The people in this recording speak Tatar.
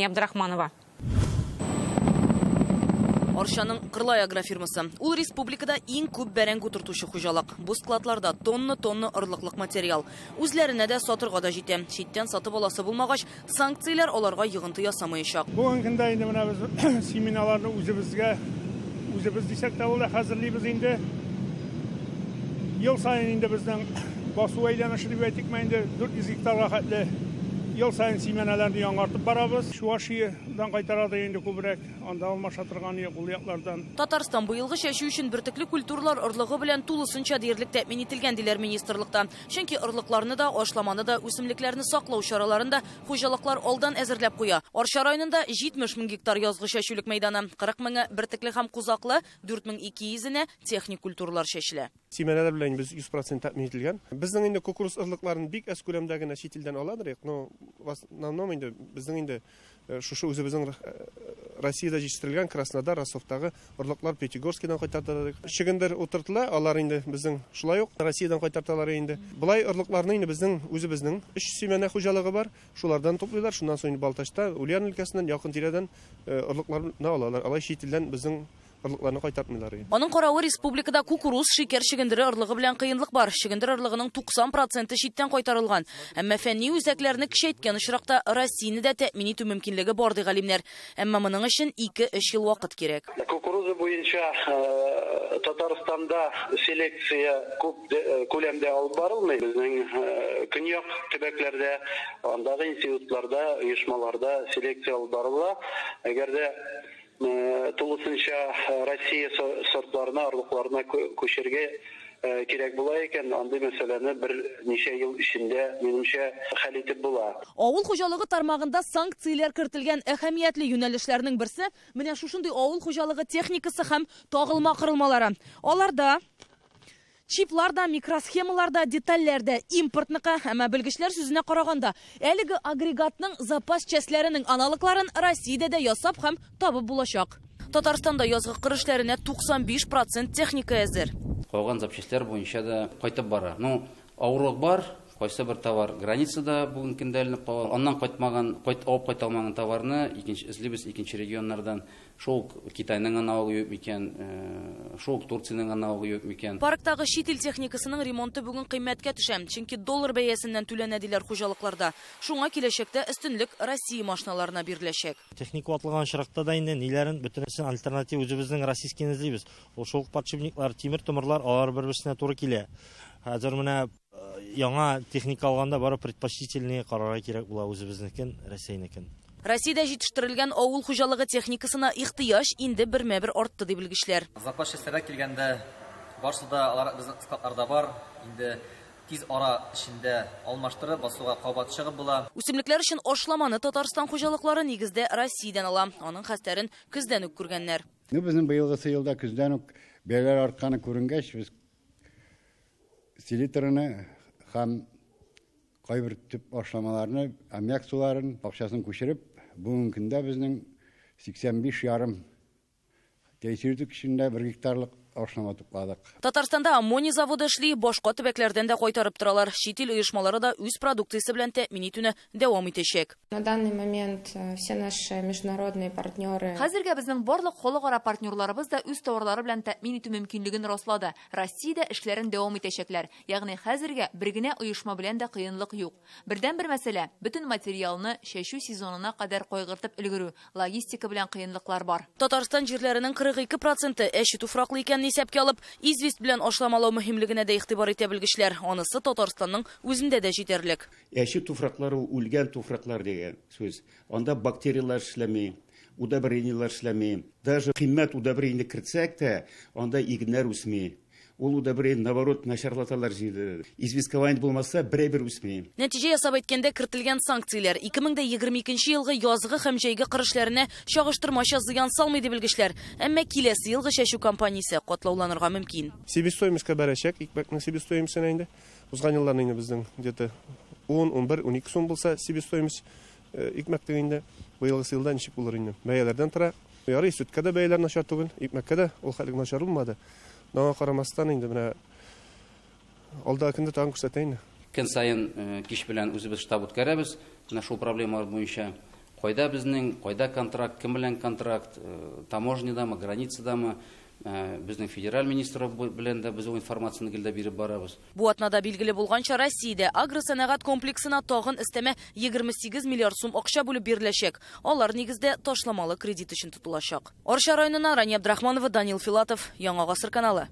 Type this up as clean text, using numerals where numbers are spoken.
Абдрахманова. Аршаның Кырлай агрофирмасы. Ул республикада иң күп бәрәңге утыртучы хуҗалык. Бу складларда тонны орлыклык материал. Үзләренә дә сатырга да җитә. Читтән сатып аласы булмагач, санкцияләр аларга йогынты ясамаячак. Бүгенге көндә инде менә без семинарларны үзебез дисәк тә ул хәзерлибез инде. Ел сайын инде безнең басу әйләнеше дип әйтикме инде 400 гектарга хәтле ел сайын семинарларны яңартып барабыз. Шуашидан кайтарады инде күбрәк, анда алмаша торган ул яклардан. Татарстан быелгы чәчү өчен бертекле культуралар орлыгы белән тулысынча диярлек тәэмин ителгән диләр министрлыктан. Чөнки орлыкларны да, ашламаны да, үсемлекләрне саклау чараларында хуҗалыклар алдан әзерләп куя. Арча районында 70 мең гектар язгы чәчүлек мәйданы, 40 меңе бертекле һәм кузаклы, 4200-не техник культуралар чәчелә. Семинарлар белән без 100% тәэмин ителгән. Безнең инде кукуруз орлыкларын бик әз күләмдә генә чит илдән аладыр. Но в основном инде безнең инде шушы үзебезнең Россиядә җитештерелгән Краснодар, Ростовтагы орлыклар Пятигорскидан кайтартылар. Чыгындыр утыртыла, алар инде безнең шулай ук Россиядән кайтарталар инде. Булай орлыкларны инде безнең үзебезнең 3 семена хуҗалыгы бар. Шулардан туплыйлар. Шуннан соң Балтачта, Ульян өлкәсеннән якын тирәдән орлыкларны алалар. Алай чит илдән безнең орлыкларны кайтартмыйлар. Аның каравы республикада кукуруз, шикәр чыгындыры орлыгы белән кыенлык бар. Чыгындыр орлыгының 90% читтән кайтарылган. Әмма фәнни үзәкләрне кичәйткән очракта Россияны да тәэмин итү мөмкинлеге бар ди галимнәр. Әмма моның өчен 2-3 ел вакыт кирәк. Кукуруза буенча Татарстанда селекция күп күләмдә алып барылмый. Безнең көньяк төбәкләрдә, андагы институтларда, оешмаларда селекция алып барыла. Әгәр дә тулысынча Россия сортларына, орлыкларына күчергә кирәк була икән, андый мәсьәләне бер ничә ел эчендә минемчә хәл итеп була. Авыл хуҗалыгы тармагында санкцияләр кертелгән әһәмиятле юнәлешләрнең берсе менә шушындый авыл хуҗалыгы техникасы һәм тагылма кырылмалары. Аларда чипларда, микросхемаларда, детальләрдә импортныкы, әмма белгечләр сүзенә караганда, әлеге агрегатның запас частьләренең аналыкларын Россиядә дә ясап һәм табып булачак. Татарстанда язгы кыр эшләренә 95% техника әзер. Калган запчастлар буенча да кайтып бара. Авырлык бар, кайсы бер товар границада бүген көндәленеп калган. Аннан алып кайта алмаган товарны эзлибез икенче регионнардан. Шул Китайның аналогы юк микән, шул Турциянең аналогы юк микән. Парктагы чит ил техникасының ремонты бүген кыйммәткә төшә, чөнки доллар бәясеннән түләнә диләр хуҗалыкларда. Шуңа киләчәктә өстенлек Россия машиналарына биреләчәк. Техник ватылган очракта да инде ниләрен бөтенесен альтернатив үзебезнең российскийны эзлибез. Ул шул подшипниклар, тимер томырлар алар бер-берсенә туры килә. Хәзер менә яңа техника алганда бары предпочтительный карарга кирәк була үзебезнекен, Россиянекен. Россиядә җитештерелгән авыл хуҗалыгы техникасына ихтыяҗ инде бермә-бер артты ди белгечләр. Запас частьләргә килгәндә барысы да алар безнең складларда бар. Инде тиз ара эчендә алмаштырып, басуга кабат чыгып була. Үсемлекләр өчен ашламаны Татарстан хуҗалыклары нигездә Россиядән ала. Аның хәстәрен көздән үк күргәннәр. Безнең быелгы елда көздән үк бәяләр артканы күренгәч, без селитраны һәм кайбер төп ашламаларны, аммиак суларын акчасын күчереп, бүгенге көндә безнең 85,5 тәэсир итүчендә 1 гектарлык ашлама тупладык. Татарстанда аммоний заводы эшли, башка төбәкләрдән дә кайтарып торалар. Чит ил оешмалары да үз продукциясе белән тәэмин итүне дәвам итәчәк. На данный момент все наши международные партнеры. Хәзергә безнең барлык халыкара партнерларыбыз да үз товарлары белән тәэмин итү мөмкинлеген раслады. Россиядә эшләрен дәвам итәчәкләр. Ягъни хәзергә бер генә оешма белән дә кыенлык юк. Бердән-бер мәсьәлә, бөтен материалны чәчү сезонына кадәр кайгыртып өлгерү, логистика белән кыенлыклар бар. Татарстан җирләренең 42% әче туфраклы икән исәпкә алып, извест белән ашламалау мөһимлегенә дә игътибар итә белгечләр. Анысы Татарстанның үзендә дә җитәрлек. Әче туфраклары үлгән туфраклар дигән сүз. Анда бактериялар эшләми, удобрениялар эшләми. Даже кыйммәт удобрение кертсәк тә, анда игеннәр үсми. Ул удобрение наоборот начарлаталар җиде. Известкование булмаса, бер үсми. Нәтиҗә ясап әйткәндә кертелгән санкцияләр 2022 елгы язгы һәм җәйге кыр эшләренә чагыштырмача зыян салмый ди белгечләр. Әмма киләсе елгы чәчү кампаниясе катлауланырга мөмкин. Себестоимостька бәрәчәк, икмәкнең себестоимостьсына инде. Узган елларда инде безнең где-то 10, 11, 12 сум булса себестоимость икмәктең инде быелгы елда ничек булыр инде. Бәяләрдән тора. Ярый, сөткә дә бәяләр начар түгел, икмәккә дә ул хәллек начар булмады. Наңа карамастан инде менә алда көндә тагын күрсәтә инде. Көн сайын кич белән үзебез штаб үткәрәбез. Менә шул проблемалар буенча Кайда безнең, кайда контракт, кем белән контракт, таможнядамы, границадамы, безнең федераль министры белән дә без информацияны гелдә биреп барабыз. Бу атнада билгеле булганча Россиядә агросәнәгать комплексына тагын өстәмә 28 миллиард сум акча бүлеп биреләчәк. Алар нигездә ташламалы кредит өчен тотылачак. Арча районыннан Рания Абдрахманова, Данил Филатов, Яңа Гасыр каналы.